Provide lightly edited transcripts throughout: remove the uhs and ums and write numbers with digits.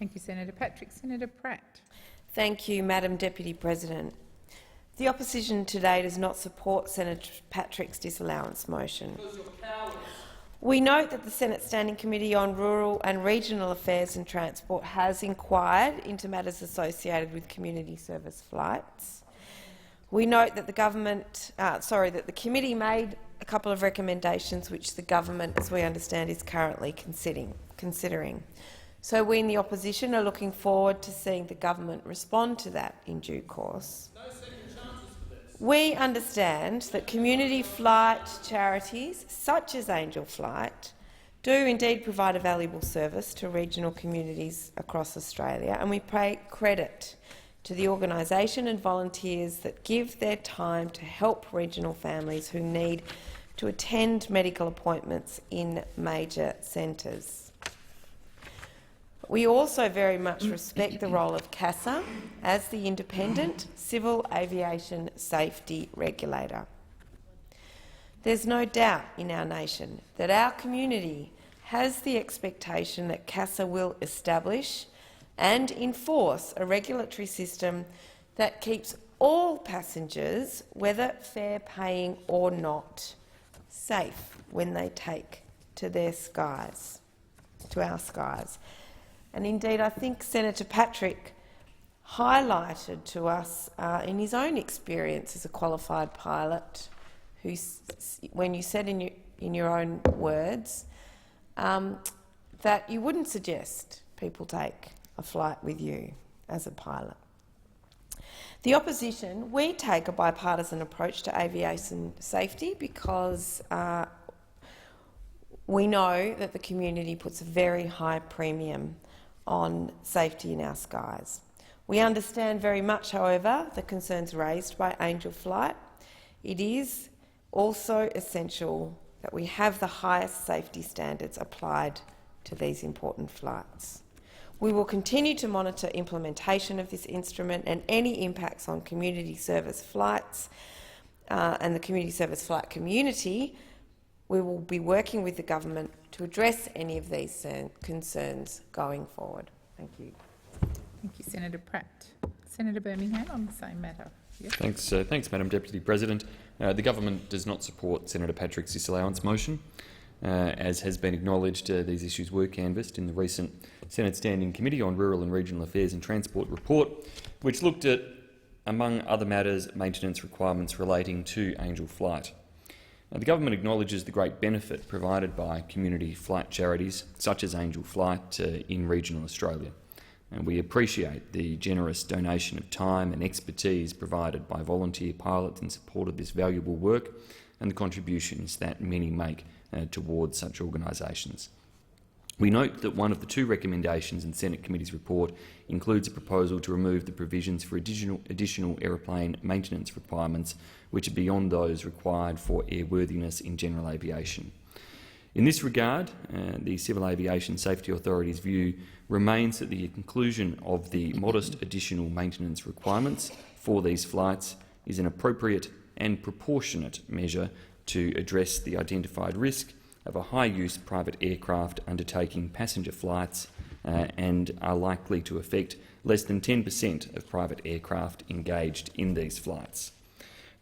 Thank you, Senator Patrick. Senator Pratt. Thank you, Madam Deputy President. The opposition today does not support Senator Patrick's disallowance motion. We note that the Senate Standing Committee on Rural and Regional Affairs and Transport has inquired into matters associated with community service flights. We note that the committee made a couple of recommendations which the government, as we understand, is currently considering. So we in the opposition are looking forward to seeing the government respond to that in due course. No second chances for this. We understand that community flight charities, such as Angel Flight, do indeed provide a valuable service to regional communities across Australia, and we pay credit to the organisation and volunteers that give their time to help regional families who need to attend medical appointments in major centres. We also very much respect the role of CASA as the independent civil aviation safety regulator. There's no doubt in our nation that our community has the expectation that CASA will establish and enforce a regulatory system that keeps all passengers, whether fare-paying or not, safe when they take to our skies. And indeed, I think Senator Patrick highlighted to us in his own experience as a qualified pilot, when you said in your own words that you wouldn't suggest people take a flight with you as a pilot. The opposition, we take a bipartisan approach to aviation safety because we know that the community puts a very high premium on safety in our skies. We understand very much, however, the concerns raised by Angel Flight. It is also essential that we have the highest safety standards applied to these important flights. We will continue to monitor implementation of this instrument and any impacts on community service flights and the community service flight community. We will be working with the government to address any of these concerns going forward. Thank you. Thank you, Senator Pratt. Senator Birmingham on the same matter. Yes. Thanks, Madam Deputy President. The government does not support Senator Patrick's disallowance motion. As has been acknowledged, these issues were canvassed in the recent Senate Standing Committee on Rural and Regional Affairs and Transport report, which looked at, among other matters, maintenance requirements relating to Angel Flight. The government acknowledges the great benefit provided by community flight charities such as Angel Flight in regional Australia. And we appreciate the generous donation of time and expertise provided by volunteer pilots in support of this valuable work and the contributions that many make towards such organisations. We note that one of the two recommendations in the Senate Committee's report includes a proposal to remove the provisions for additional aeroplane maintenance requirements which are beyond those required for airworthiness in general aviation. In this regard, the Civil Aviation Safety Authority's view remains that the inclusion of the modest additional maintenance requirements for these flights is an appropriate and proportionate measure to address the identified risk of a high-use private aircraft undertaking passenger flights and are likely to affect less than 10% of private aircraft engaged in these flights.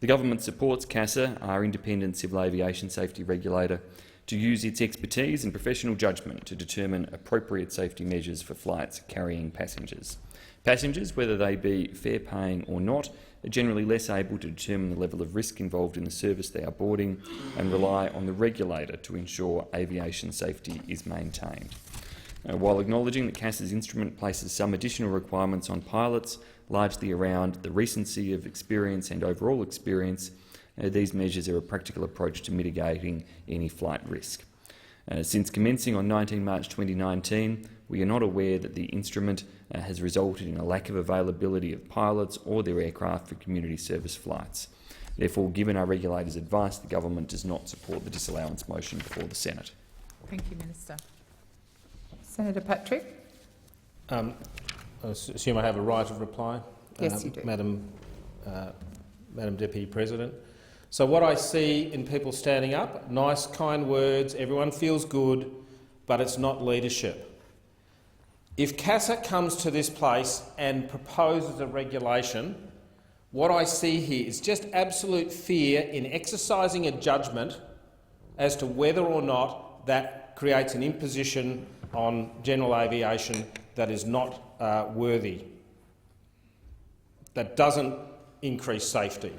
The government supports CASA, our independent civil aviation safety regulator, to use its expertise and professional judgment to determine appropriate safety measures for flights carrying passengers. Passengers, whether they be fare-paying or not, are generally less able to determine the level of risk involved in the service they are boarding and rely on the regulator to ensure aviation safety is maintained. While acknowledging that CASA's instrument places some additional requirements on pilots, largely around the recency of experience and overall experience, these measures are a practical approach to mitigating any flight risk. Since commencing on 19 March 2019, we are not aware that the instrument has resulted in a lack of availability of pilots or their aircraft for community service flights. Therefore, given our regulator's advice, the government does not support the disallowance motion before the Senate. Thank you, Minister. Senator Patrick. I assume I have a right of reply? Yes, you do. Madam Deputy President. So what I see in people standing up, nice, kind words, everyone feels good, but it's not leadership. If CASA comes to this place and proposes a regulation, what I see here is just absolute fear in exercising a judgment as to whether or not that creates an imposition on general aviation that is not worthy, that doesn't increase safety.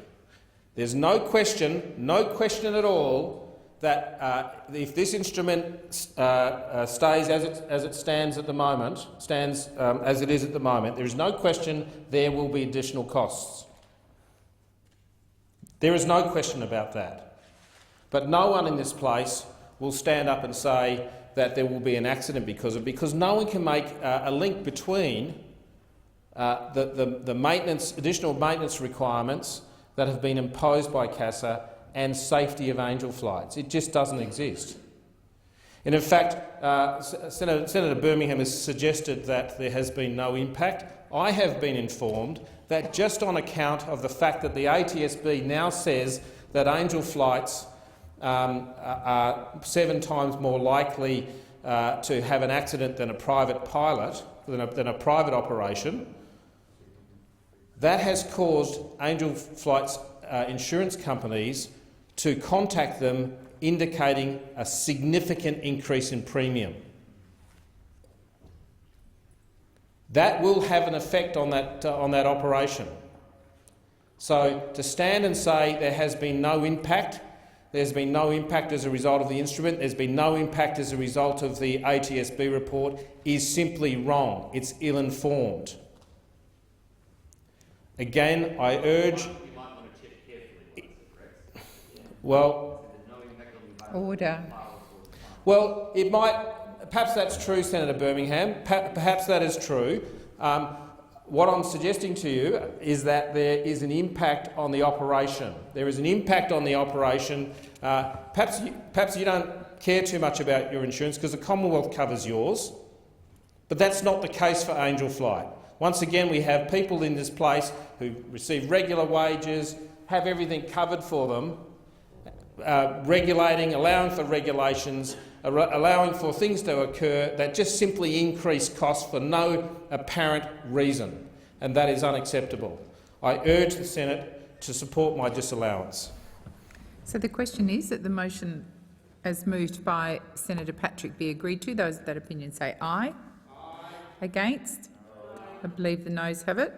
There's no question at all that if this instrument stays as it stands at the moment, as it is at the moment, there is no question there will be additional costs. There is no question about that. But no one in this place will stand up and say that there will be an accident because of it, because no one can make a link between the maintenance, additional maintenance requirements that have been imposed by CASA and safety of Angel flights. It just doesn't exist. And in fact, Senator Birmingham has suggested that there has been no impact. I have been informed that just on account of the fact that the ATSB now says that Angel flights are 7 times more likely to have an accident than a private pilot, than a private operation, that has caused Angel Flight's insurance companies to contact them, indicating a significant increase in premium. That will have an effect on that operation. So to stand and say there has been no impact, there's been no impact as a result of the instrument, there's been no impact as a result of the ATSB report, is simply wrong. It's ill-informed. Again, I urge... Well... Order. Well, it might... Perhaps that's true, Senator Birmingham. Perhaps that is true. What I'm suggesting to you is that there is an impact on the operation. There is an impact on the operation. Perhaps you don't care too much about your insurance because the Commonwealth covers yours, but that's not the case for Angel Flight. Once again, we have people in this place who receive regular wages, have everything covered for them, allowing for regulations, allowing for things to occur that just simply increase costs for no apparent reason, and that is unacceptable. I urge the Senate to support my disallowance. So the question is that the motion as moved by Senator Patrick be agreed to. Those of that opinion say aye. Aye. Against? Aye. I believe the noes have it.